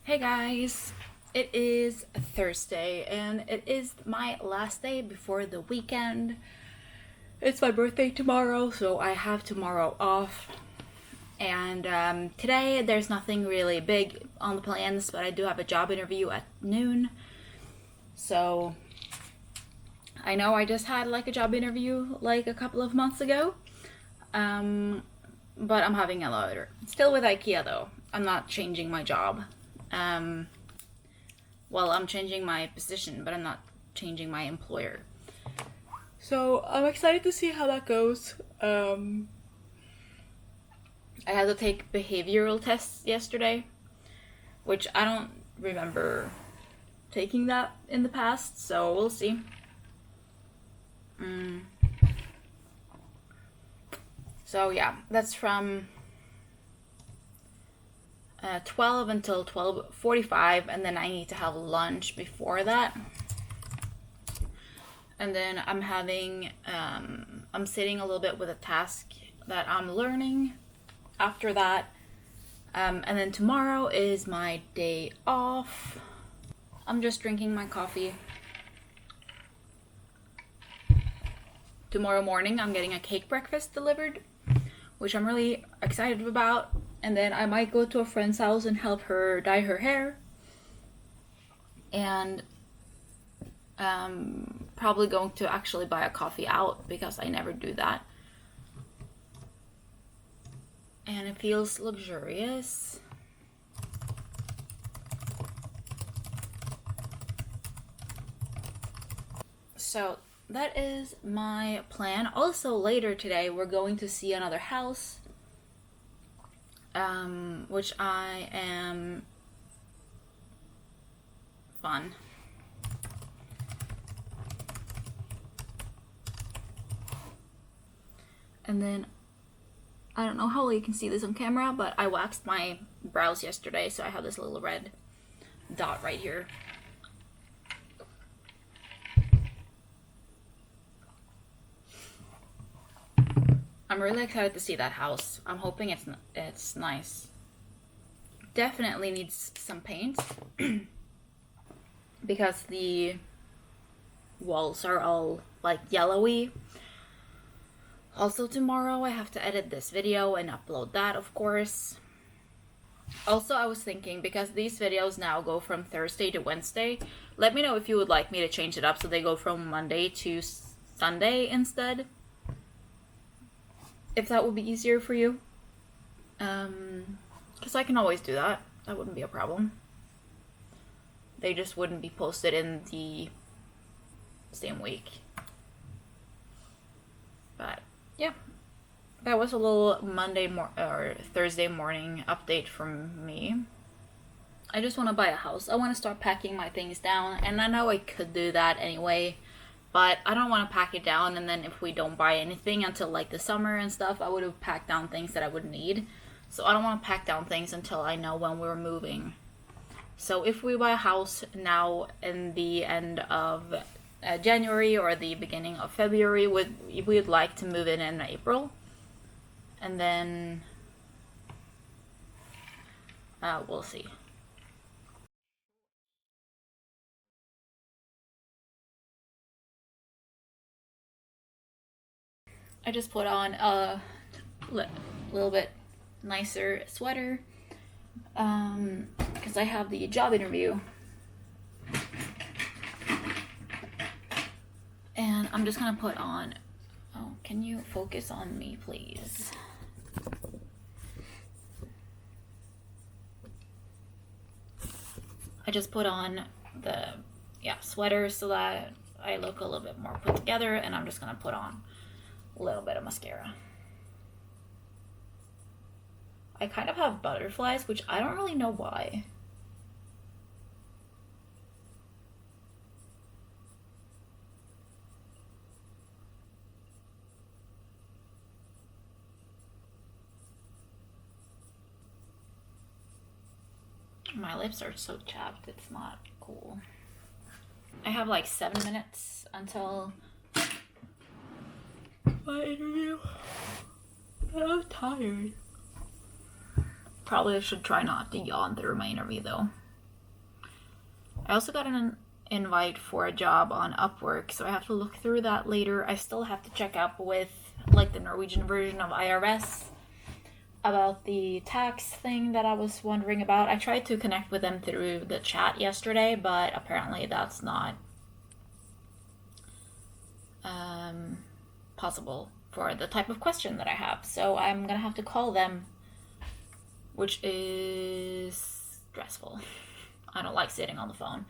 Hey guys, it is Thursday and it is my last day before the weekend. It's my birthday tomorrow, so I have tomorrow off. And today there's nothing really big on the plans, but I do have a job interview at noon. So I know I just had like a job interview like a couple of months ago. But I'm having another. Still with IKEA though. I'm not changing my job. Well, I'm changing my position, but I'm not changing my employer. So I'm excited to see how that goes. I had to take behavioral tests yesterday, which I don't remember taking that in the past, so we'll see. So yeah, that's from 12 until 12:45, and then I need to have lunch before that. And then I'm having, I'm sitting a little bit with a task that I'm learning after that. And then tomorrow is my day off. I'm just drinking my coffee. Tomorrow morning I'm getting a cake breakfast delivered, which I'm really excited about. And then I might go to a friend's house and help her dye her hair. And probably going to actually buy a coffee out because I never do that. And it feels luxurious. So that is my plan. Also later today we're going to see another house. Which I am fun. And then, I don't know how well you can see this on camera, but I waxed my brows yesterday, so I have this little red dot right here. I'm really excited to see that house. I'm hoping it's nice. Definitely needs some paint because the walls are all like yellowy. Also tomorrow I have to edit this video and upload that, of course. Also, I was thinking, because these videos now go from Thursday to Wednesday, let me know if you would like me to change it up so they go from Monday to Sunday instead. If that would be easier for you. Because I can always do that. That wouldn't be a problem. They just wouldn't be posted in the same week. But yeah, that was a little Thursday morning update from me. I just want to buy a house. I want to start packing my things down, and I know I could do that anyway. But I don't want to pack it down, and then if we don't buy anything until like the summer and stuff, I would have packed down things that I would need. So I don't want to pack down things until I know when we're moving. So if we buy a house now in the end of January or the beginning of February, we'd like to move in April. And then we'll see. I just put on a little bit nicer sweater because I have the job interview. And I'm just gonna put on, oh, can you focus on me, please? I just put on the sweater so that I look a little bit more put together, and I'm just gonna put on a little bit of mascara. I kind of have butterflies, which I don't really know why. My lips are so chapped, it's not cool. I have like 7 minutes until my interview. I'm tired. Probably I should try not to yawn through my interview though. I also got an invite for a job on Upwork, so I have to look through that later. I still have to check up with like the Norwegian version of IRS about the tax thing that I was wondering about. I tried to connect with them through the chat yesterday, but apparently that's not possible for the type of question that I have. So I'm gonna have to call them, which is stressful. I don't like sitting on the phone.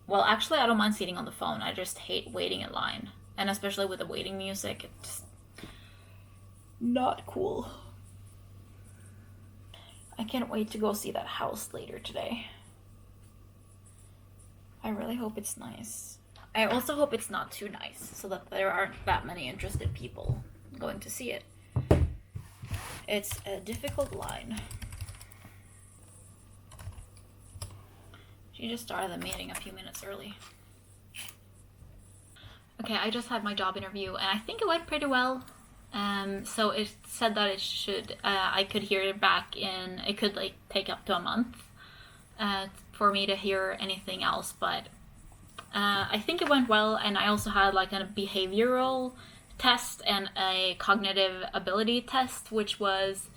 Well, actually, I don't mind sitting on the phone. I just hate waiting in line. And especially with the waiting music, it's not cool. I can't wait to go see that house later today. I really hope it's nice. I also hope it's not too nice, so that there aren't that many interested people going to see it. It's a difficult line. She just started the meeting a few minutes early. Okay, I just had my job interview, and I think it went pretty well. So it said that it should, I could hear it back in, it could like take up to a month for me to hear anything else, but I think it went well. And I also had like a behavioral test and a cognitive ability test, which was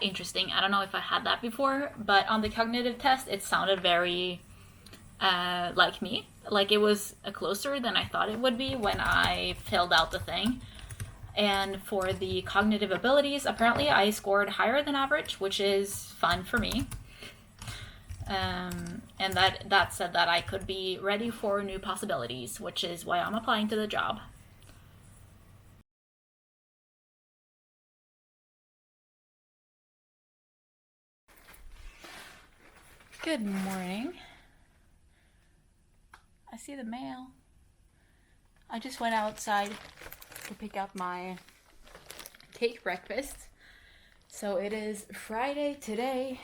interesting. I don't know if I had that before, but on the cognitive test, it sounded very like me. Like it was closer than I thought it would be when I filled out the thing. And for the cognitive abilities, apparently I scored higher than average, which is fun for me. And that said that I could be ready for new possibilities, which is why I'm applying to the job. Good morning. I see the mail. I just went outside to pick up my cake breakfast. So it is Friday today,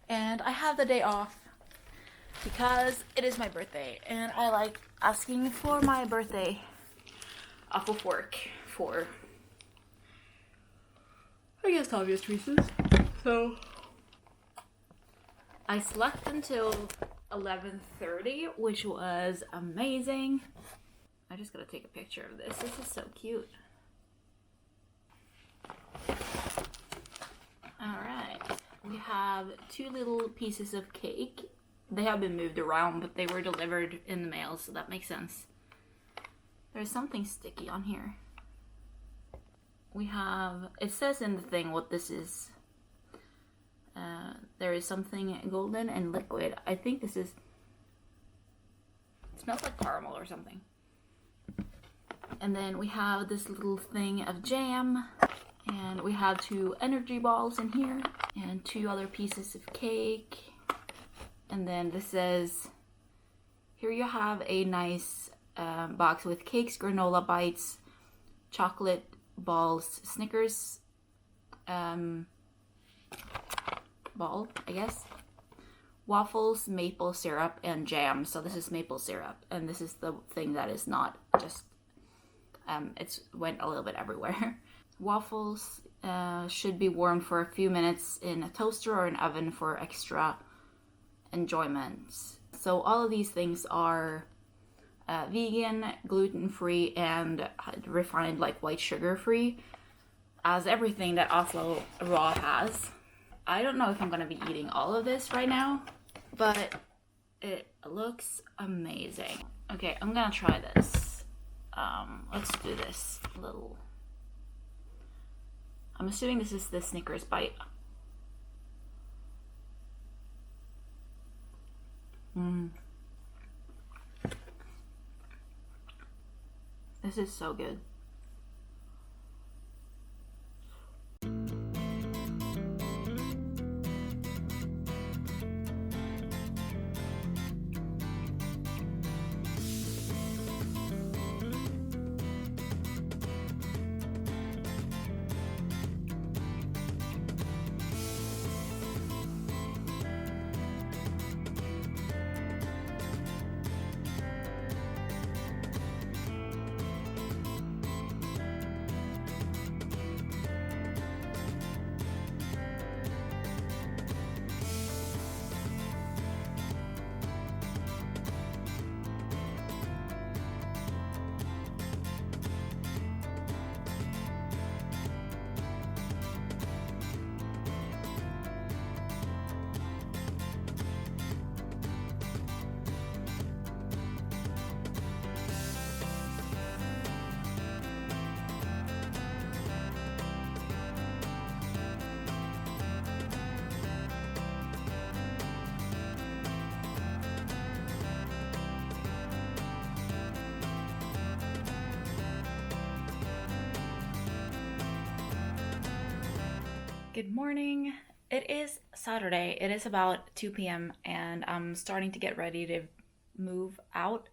and I have the day off because it is my birthday, and I like asking for my birthday off of work for, I guess, obvious reasons. So I slept until 11:30, which was amazing. I just gotta take a picture of this. This is so cute. Alright, we have 2 little pieces of cake. They have been moved around, but they were delivered in the mail, so that makes sense. There's something sticky on here. We have, it says in the thing what this is. There is something golden and liquid. I think this is, it smells like caramel or something. And then we have this little thing of jam, and we have 2 energy balls in here, and 2 other pieces of cake. And then this says, here you have a nice box with cakes, granola bites, chocolate balls, Snickers ball, I guess, waffles, maple syrup, and jam. So this is maple syrup, and this is the thing that is not just, it's went a little bit everywhere. Waffles should be warmed for a few minutes in a toaster or an oven for extra enjoyment. So all of these things are vegan, gluten-free, and refined, like white sugar-free, as everything that Oslo Raw has. I don't know if I'm going to be eating all of this right now, but it looks amazing. Okay, I'm going to try this. Let's do this little. I'm assuming this is the Snickers bite. This is so good. Good morning. It is Saturday. It is about 2 p.m. and I'm starting to get ready to move out.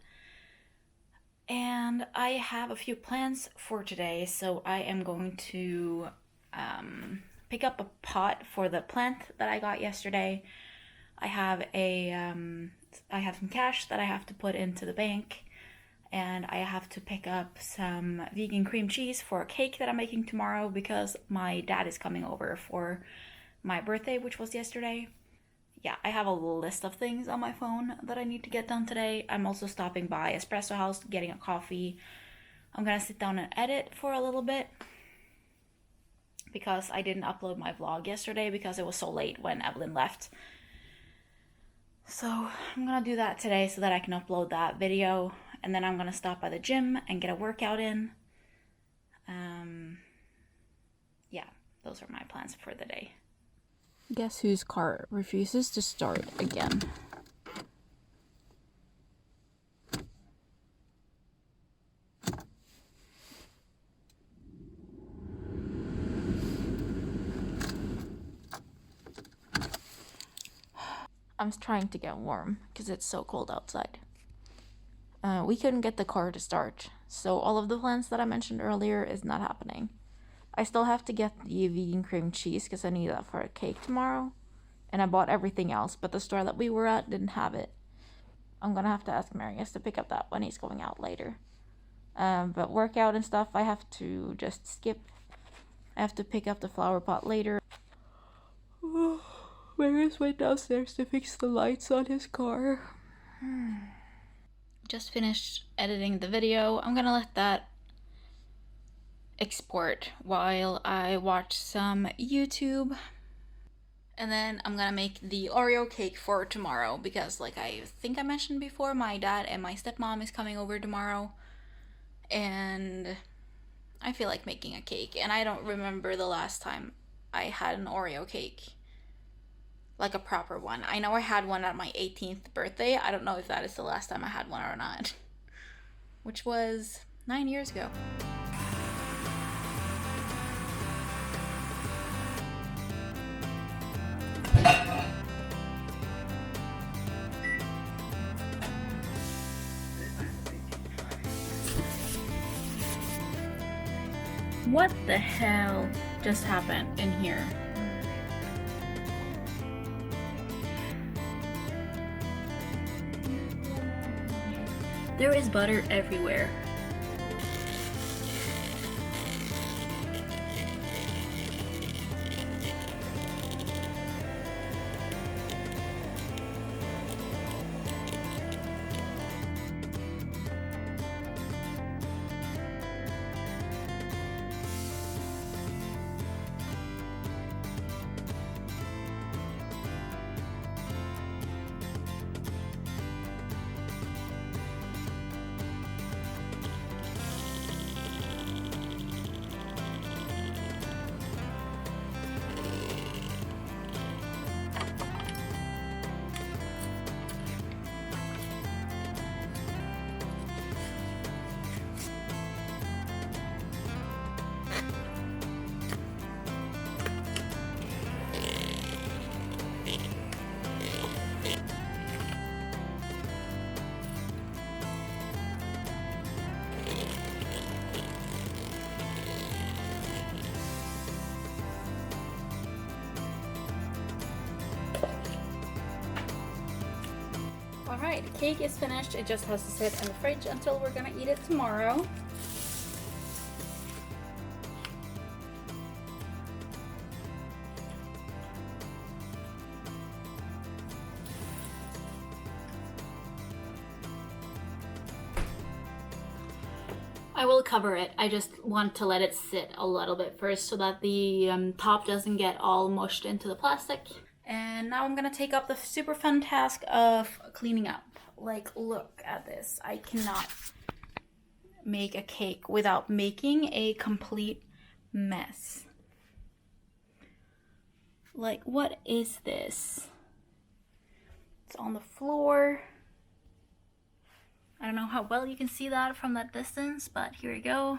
And I have a few plans for today, so I am going to pick up a pot for the plant that I got yesterday. I have some cash that I have to put into the bank, and I have to pick up some vegan cream cheese for a cake that I'm making tomorrow because my dad is coming over for my birthday, which was yesterday. Yeah, I have a list of things on my phone that I need to get done today. I'm also stopping by Espresso House, getting a coffee. I'm gonna sit down and edit for a little bit because I didn't upload my vlog yesterday because it was so late when Evelyn left. So I'm gonna do that today so that I can upload that video, and then I'm gonna stop by the gym and get a workout in. Yeah, those are my plans for the day. Guess whose car refuses to start again? I'm trying to get warm because it's so cold outside. We couldn't get the car to start, so all of the plans that I mentioned earlier is not happening. I still have to get the vegan cream cheese because I need that for a cake tomorrow. And I bought everything else, but the store that we were at didn't have it. I'm gonna have to ask Marius to pick up that when he's going out later. But workout and stuff, I have to just skip. I have to pick up the flower pot later. Marius went downstairs to fix the lights on his car. Just finished editing the video. I'm gonna let that export while I watch some YouTube. And then I'm gonna make the Oreo cake for tomorrow because, like I think I mentioned before, my dad and my stepmom is coming over tomorrow. And I feel like making a cake. And I don't remember the last time I had an Oreo cake. Like a proper one. I know I had one at my 18th birthday. I don't know if that is the last time I had one or not. Which was 9 years ago. What the hell just happened in here? There is butter everywhere. Alright, the cake is finished. It just has to sit in the fridge until we're gonna eat it tomorrow. I will cover it. I just want to let it sit a little bit first so that the top doesn't get all mushed into the plastic. And now I'm gonna take up the super fun task of cleaning up. Like, look at this. I cannot make a cake without making a complete mess. Like, what is this? It's on the floor. I don't know how well you can see that from that distance, but here we go.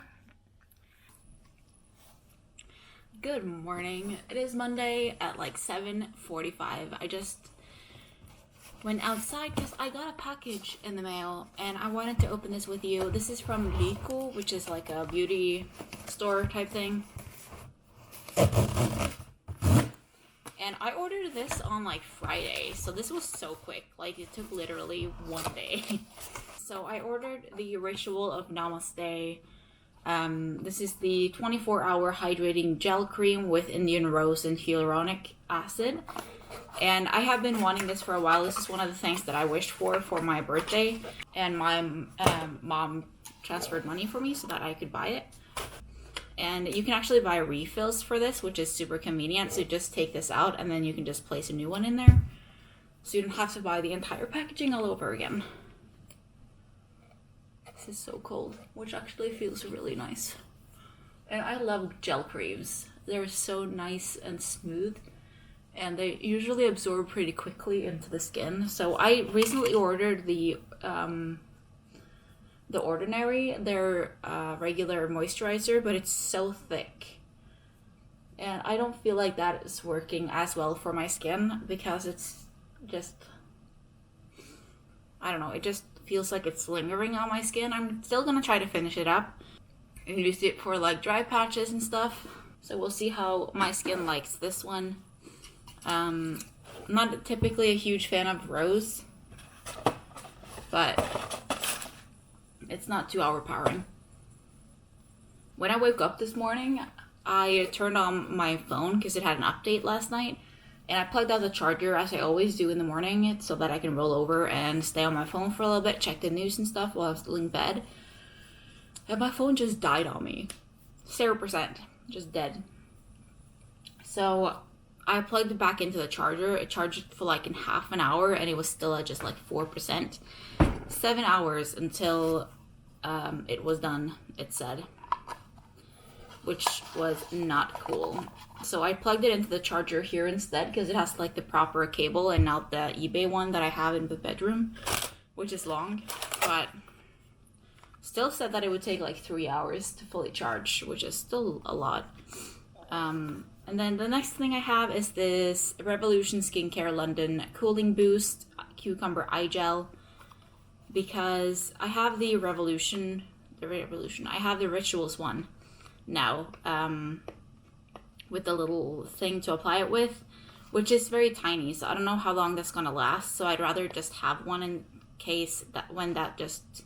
Good morning. It is Monday at like 7:45. I just went outside because I got a package in the mail and I wanted to open this with you. This is from Lyko, which is like a beauty store type thing. And I ordered this on like Friday, so this was so quick. Like it took literally one day. So I ordered the Ritual of Namaste. This is the 24-hour hydrating gel cream with Indian rose and hyaluronic acid. And I have been wanting this for a while. This is one of the things that I wished for my birthday. And my mom transferred money for me so that I could buy it. And you can actually buy refills for this, which is super convenient. So just take this out and then you can just place a new one in there. So you don't have to buy the entire packaging all over again. This is so cold, which actually feels really nice. And I love gel creams. They're so nice and smooth. And they usually absorb pretty quickly into the skin. So I recently ordered the Ordinary, their regular moisturizer, but it's so thick. And I don't feel like that is working as well for my skin because it's just, I don't know, it just feels like it's lingering on my skin. I'm still gonna try to finish it up and use it for like dry patches and stuff. So we'll see how my skin likes this one. I'm not typically a huge fan of rose, but it's not too overpowering. When I woke up this morning, I turned on my phone because it had an update last night. And I plugged out the charger as I always do in the morning so that I can roll over and stay on my phone for a little bit, check the news and stuff while I was still in bed. And my phone just died on me. 0%. Just dead. So I plugged it back into the charger. It charged for like in half an hour and it was still at just like 4%. 7 hours until it was done, it said. Which was not cool. So I plugged it into the charger here instead because it has like the proper cable and not the eBay one that I have in the bedroom, which is long, but still said that it would take like 3 hours to fully charge, which is still a lot. And then the next thing I have is this Revolution Skincare London Cooling Boost Cucumber Eye Gel, because I have the Revolution, I have the Rituals one now, with the little thing to apply it with, which is very tiny, so I don't know how long that's gonna last, so I'd rather just have one in case that when that just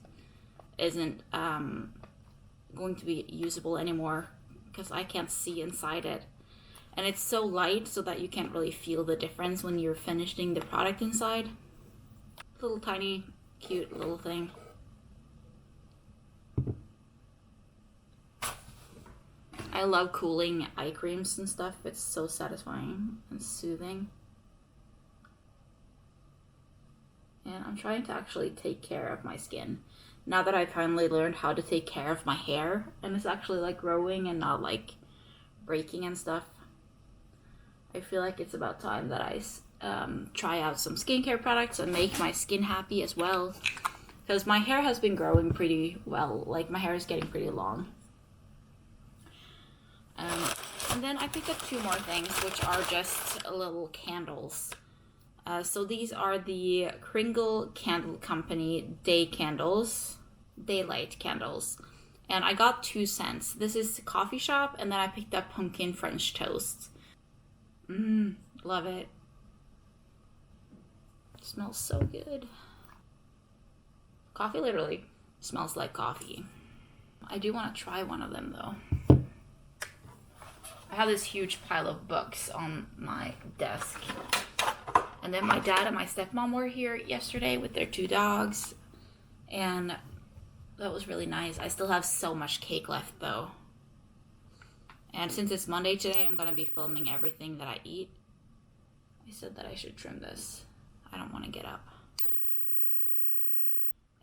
isn't going to be usable anymore, because I can't see inside it. And it's so light so that you can't really feel the difference when you're finishing the product inside. Little tiny cute little thing. I love cooling eye creams and stuff. It's so satisfying and soothing. And I'm trying to actually take care of my skin. Now that I finally learned how to take care of my hair, and it's actually like growing and not like breaking and stuff, I feel like it's about time that I try out some skincare products and make my skin happy as well. Because my hair has been growing pretty well. Like my hair is getting pretty long. And then I picked up two more things, which are just little candles. So these are the Kringle Candle Company Daylight candles. And I got 2 scents. This is Coffee Shop, and then I picked up Pumpkin French Toast. Love it. Smells so good. Coffee literally smells like coffee. I do want to try one of them though. I have this huge pile of books on my desk. And then my dad and my stepmom were here yesterday with their 2 dogs. And that was really nice. I still have so much cake left though. And since it's Monday today, I'm going to be filming everything that I eat. I said that I should trim this. I don't want to get up.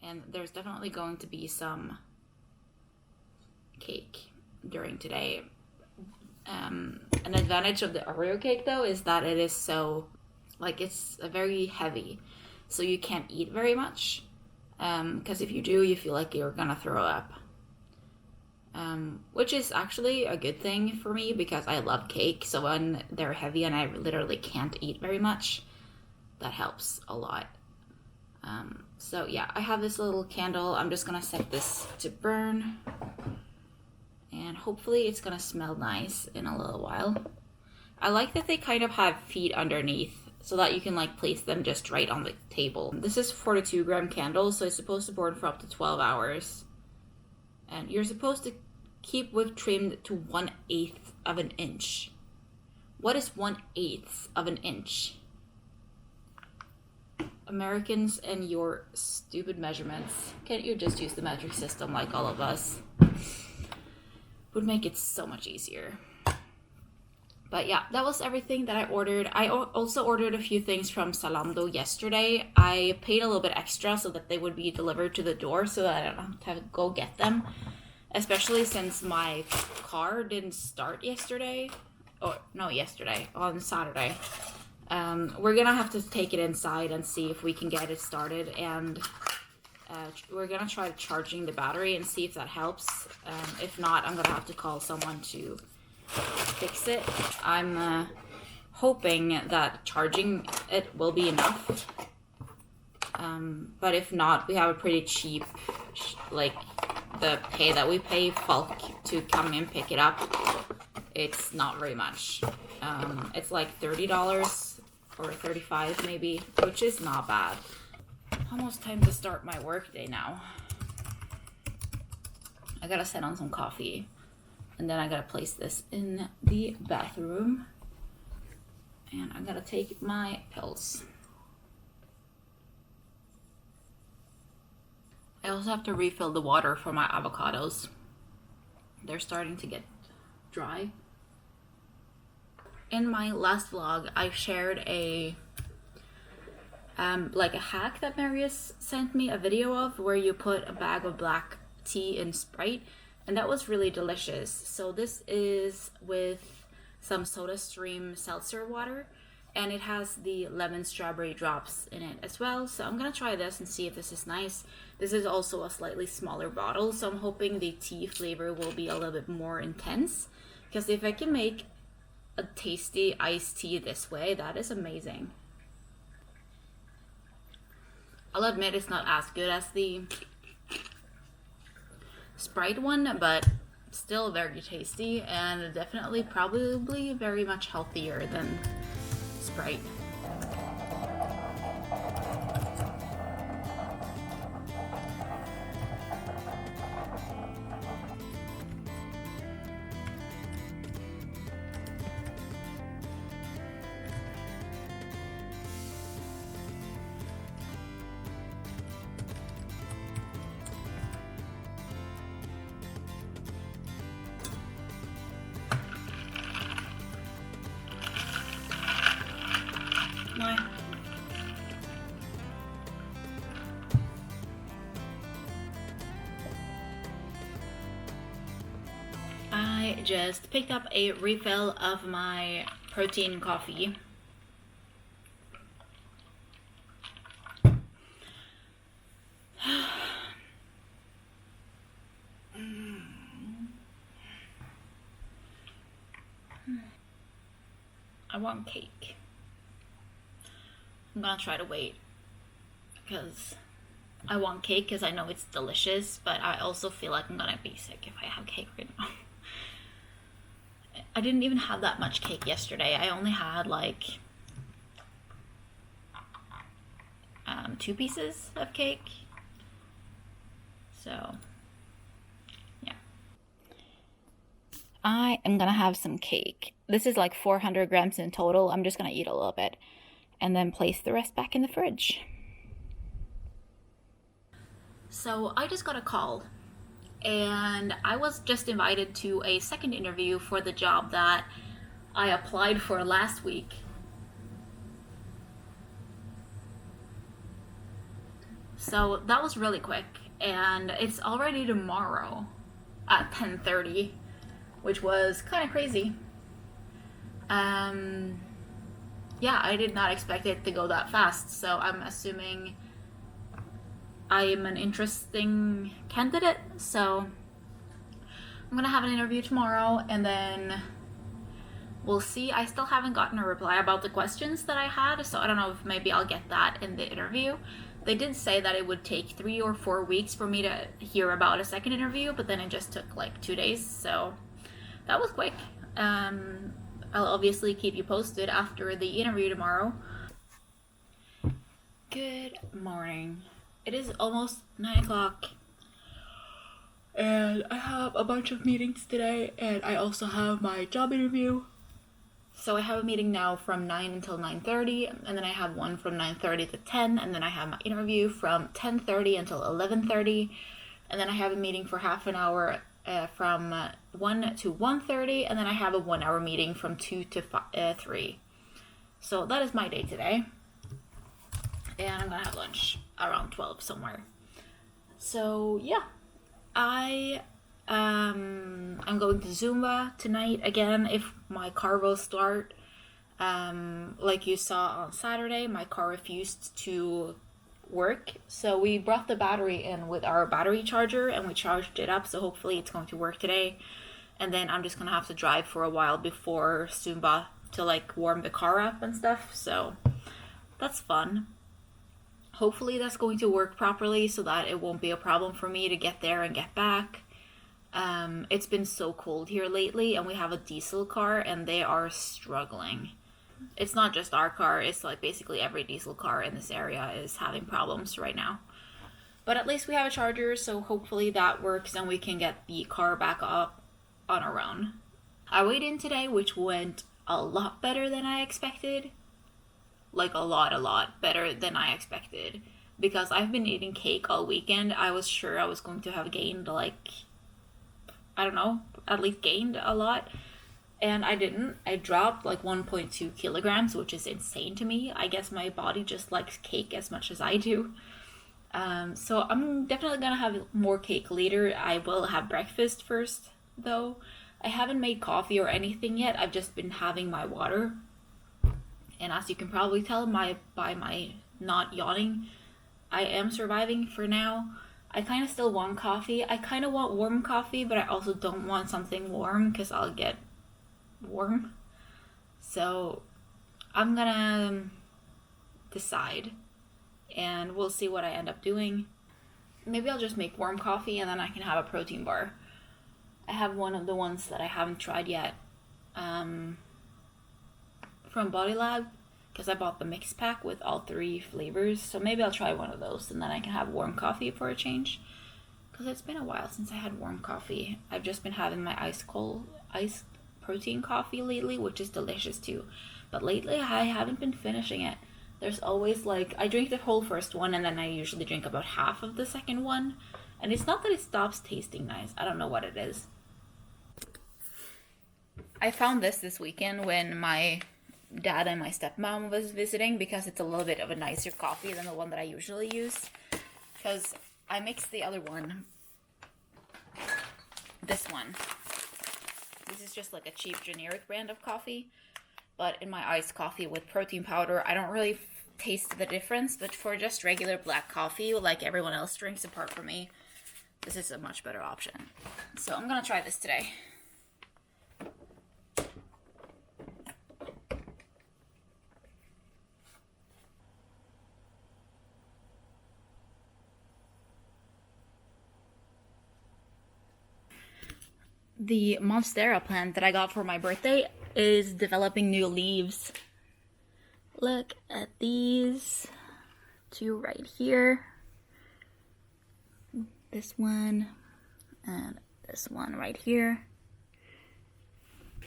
And there's definitely going to be some cake during today. An advantage of the Oreo cake though is that it is so, like, it's very heavy, so you can't eat very much, because if you do, you feel like you're gonna throw up. which is actually a good thing for me because I love cake. So when they're heavy and I literally can't eat very much, that helps a lot. So yeah, I have this little candle. I'm just gonna set this to burn, and hopefully it's gonna smell nice in a little while. I like that they kind of have feet underneath so that you can like place them just right on the table. This is 42 gram candle, so it's supposed to burn for up to 12 hours. And you're supposed to keep wick trimmed to 1/8 of an inch. What is 1/8 of an inch? Americans and your stupid measurements. Can't you just use the metric system like all of us? Would make it so much easier. But yeah, that was everything that I ordered. I also ordered a few things from Zalando yesterday. I paid a little bit extra so that they would be delivered to the door so that I don't have to go get them. Especially since my car didn't start yesterday. Yesterday, on Saturday. We're gonna have to take it inside and see if we can get it started, and we're gonna try charging the battery and see if that helps. If not, I'm gonna have to call someone to fix it. I'm hoping that charging it will be enough, but if not, we have a pretty cheap, like the pay that we pay Falk to come and pick it up. It's not very much. It's like $30 or $35 maybe, which is not bad. Almost time to start my work day now. I gotta set on some coffee, and then I gotta place this in the bathroom, and I gotta take my pills. I also have to refill the water for my avocados. They're starting to get dry. In my last vlog, I shared a hack that Marius sent me a video of, where you put a bag of black tea in Sprite, and that was really delicious. So this is with some SodaStream seltzer water, and it has the lemon strawberry drops in it as well. So I'm gonna try this and see if this is nice. This is also a slightly smaller bottle, so I'm hoping the tea flavor will be a little bit more intense, because if I can make a tasty iced tea this way, that is amazing. I'll admit it's not as good as the Sprite one, but still very tasty, and definitely probably very much healthier than Sprite. I just picked up a refill of my protein coffee. I want cake. I'm gonna try to wait because I want cake because I know it's delicious, but I also feel like I'm gonna be sick if I have cake right now. I didn't even have that much cake yesterday. I only had like 2 pieces of cake. So, yeah. I am gonna have some cake. This is like 400 grams in total. I'm just gonna eat a little bit and then place the rest back in the fridge. So I just got a call, and I was just invited to a second interview for the job that I applied for last week. So that was really quick, and it's already tomorrow at 10:30, which was kind of crazy. Yeah, I did not expect it to go that fast, so I'm assuming I am an interesting candidate. So I'm gonna have an interview tomorrow, and then we'll see. I still haven't gotten a reply about the questions that I had, so I don't know if maybe I'll get that in the interview. They did say that it would take 3 or 4 weeks for me to hear about a second interview, but then it just took like 2 days, so that was quick. I'll obviously keep you posted after the interview tomorrow. Good morning. It is almost 9 o'clock. And I have a bunch of meetings today, and I also have my job interview. So I have a meeting now from 9 until 9:30, and then I have one from 9:30 to 10, and then I have my interview from 10:30 until 11:30, and then I have a meeting for half an hour from 1 to 1:30, and then I have a 1 hour meeting from 2 to 3. So that is my day today. And I'm gonna have lunch around 12 somewhere. So yeah, I'm going to Zumba tonight again if my car will start. Like you saw on Saturday, my car refused to work, so we brought the battery in with our battery charger and we charged it up, so hopefully it's going to work today. And then I'm just gonna have to drive for a while before Zumba to like warm the car up and stuff, so that's fun. Hopefully that's going to work properly so that it won't be a problem for me to get there and get back. It's been so cold here lately, and we have a diesel car and they are struggling. It's not just our car, it's like basically every diesel car in this area is having problems right now. But at least we have a charger, so hopefully that works and we can get the car back up on our own. I weighed in today, which went a lot better than I expected. Like a lot better than I expected. Because I've been eating cake all weekend. I was sure I was going to have gained like, I don't know, at least gained a lot. And I didn't. I dropped like 1.2 kilograms, which is insane to me. I guess my body just likes cake as much as I do. So I'm definitely gonna have more cake later. I will have breakfast first, though. I haven't made coffee or anything yet. I've just been having my water. And as you can probably tell by my not yawning, I am surviving for now. I kind of still want coffee. I kind of want warm coffee, but I also don't want something warm because I'll get warm. So I'm gonna decide and we'll see what I end up doing. Maybe I'll just make warm coffee and then I can have a protein bar. I have one of the ones that I haven't tried yet. From Body Lab, because I bought the mix pack with all 3 flavors, so maybe I'll try one of those and then I can have warm coffee for a change, because it's been a while since I had warm coffee. I've just been having my iced protein coffee lately, which is delicious too, but lately I haven't been finishing it. There's always like, I drink the whole first one and then I usually drink about half of the second one, and it's not that it stops tasting nice, I don't know what it is. I found this weekend when my dad and my stepmom was visiting, because it's a little bit of a nicer coffee than the one that I usually use, because I mixed the other one, this one. This is just like a cheap generic brand of coffee, but in my iced coffee with protein powder, I don't really taste the difference, but for just regular black coffee like everyone else drinks apart from me, this is a much better option. So I'm gonna try this today. The Monstera plant that I got for my birthday is developing new leaves. Look at these 2 right here. This one and this one right here.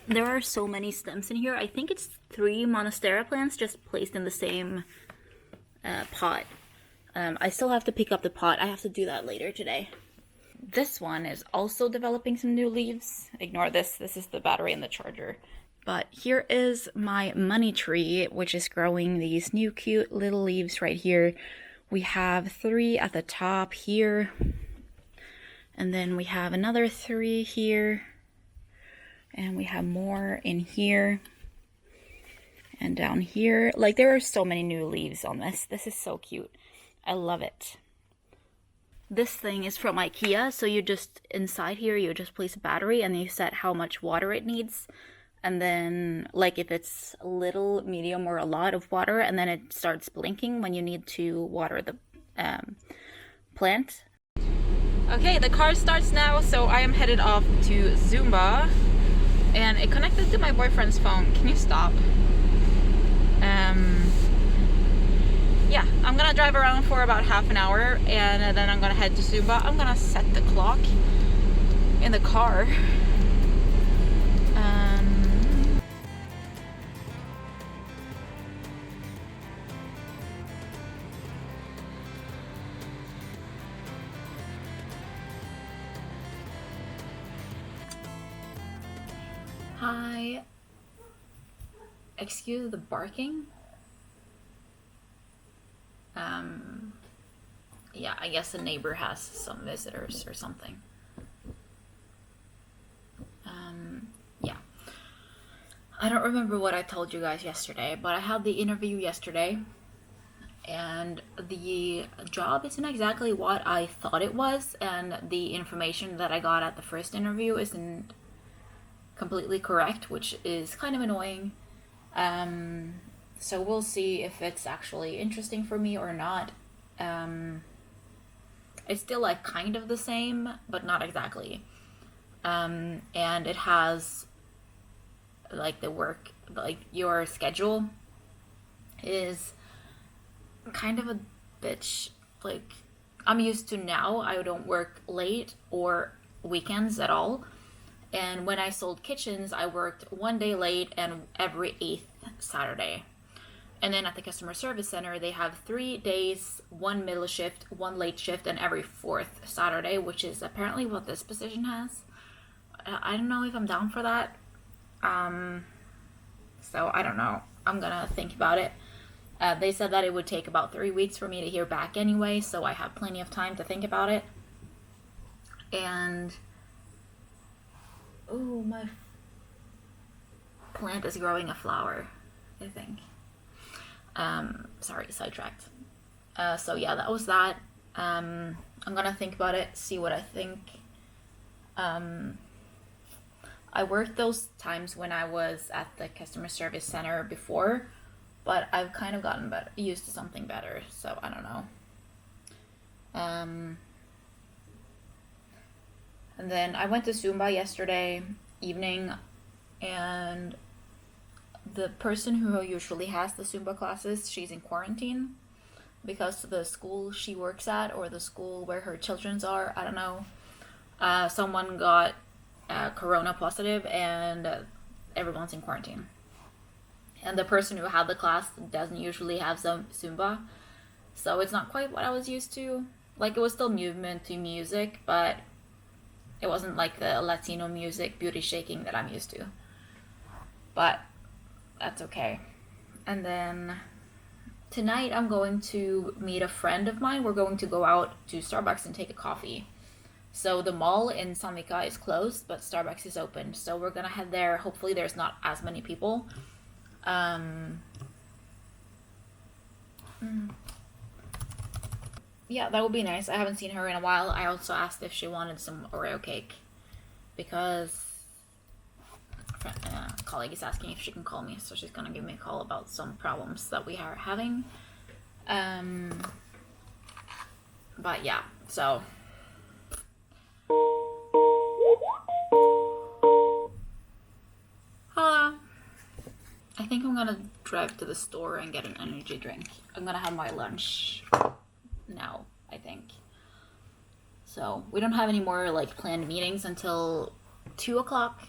There are so many stems in here. I think it's 3 Monstera plants just placed in the same pot. I still have to pick up the pot. I have to do that later today. This one is also developing some new leaves. Ignore this. This is the battery and the charger. But here is my money tree, which is growing these new cute little leaves right here. We have 3 at the top here. And then we have another 3 here. And we have more in here. And down here. Like, there are so many new leaves on this. This is so cute. I love it. This thing is from IKEA, so you just, inside here, you just place a battery and you set how much water it needs. And then, like, if it's a little, medium, or a lot of water, and then it starts blinking when you need to water the plant. Okay, the car starts now, so I am headed off to Zumba. And it connected to my boyfriend's phone. Can you stop? Yeah, I'm gonna drive around for about half an hour, and then I'm gonna head to Zumba. I'm gonna set the clock in the car. Hi. Excuse the barking. Yeah, I guess the neighbor has some visitors or something. Yeah. I don't remember what I told you guys yesterday, but I had the interview yesterday, and the job isn't exactly what I thought it was, and the information that I got at the first interview isn't completely correct, which is kind of annoying. So we'll see if it's actually interesting for me or not. It's still like kind of the same, but not exactly. And it has like the work, like your schedule is kind of a bitch. Like, I'm used to now, I don't work late or weekends at all. And when I sold kitchens, I worked one day late and every 8th Saturday. And then at the customer service center, they have 3 days, 1 middle shift, 1 late shift, and every 4th Saturday, which is apparently what this position has. I don't know if I'm down for that. So I don't know. I'm gonna think about it. They said that it would take about 3 weeks for me to hear back anyway, so I have plenty of time to think about it. And oh, my plant is growing a flower, I think. Sorry, sidetracked. So yeah, that was that. I'm gonna think about it, see what I think. I worked those times when I was at the customer service center before, but I've kind of gotten used to something better, so I don't know. And then I went to Zumba yesterday evening, and the person who usually has the Zumba classes, she's in quarantine because the school she works at, or the school where her children are, I don't know, someone got corona positive and everyone's in quarantine. And the person who had the class doesn't usually have Zumba, so it's not quite what I was used to. Like, it was still movement to music, but it wasn't like the Latino music booty shaking that I'm used to. But that's okay. And then tonight I'm going to meet a friend of mine. We're going to go out to Starbucks and take a coffee. So the mall in Sandvika is closed, but Starbucks is open. So we're gonna head there. Hopefully there's not as many people. Yeah, that would be nice. I haven't seen her in a while. I also asked if she wanted some Oreo cake because a colleague is asking if she can call me, so she's gonna give me a call about some problems that we are having. But yeah, so hello. I think I'm gonna drive to the store and get an energy drink. I'm gonna have my lunch now, I think. So we don't have any more like planned meetings until 2 o'clock,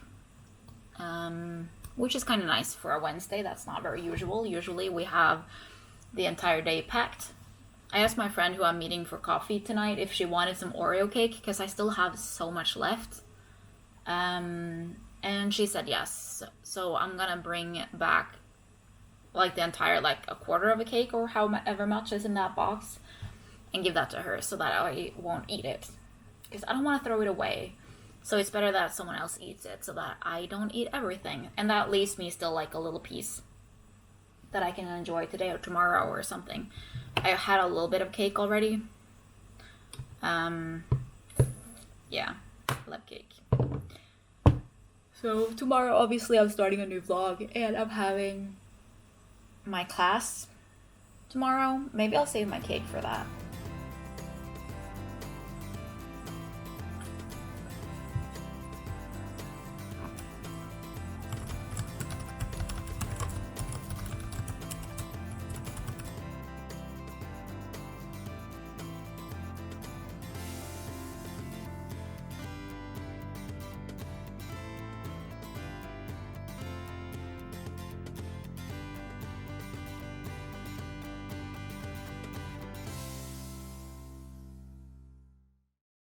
which is kind of nice for a Wednesday. That's not very usual. Usually we have the entire day packed. I asked my friend who I'm meeting for coffee tonight if she wanted some Oreo cake because I still have so much left. And she said yes. So I'm gonna bring back like the entire, like a quarter of a cake or however much is in that box and give that to her so that I won't eat it. Because I don't want to throw it away. So it's better that someone else eats it so that I don't eat everything. And that leaves me still like a little piece that I can enjoy today or tomorrow or something. I had a little bit of cake already. Yeah, love cake. So tomorrow, obviously, I'm starting a new vlog, and I'm having my class tomorrow. Maybe I'll save my cake for that.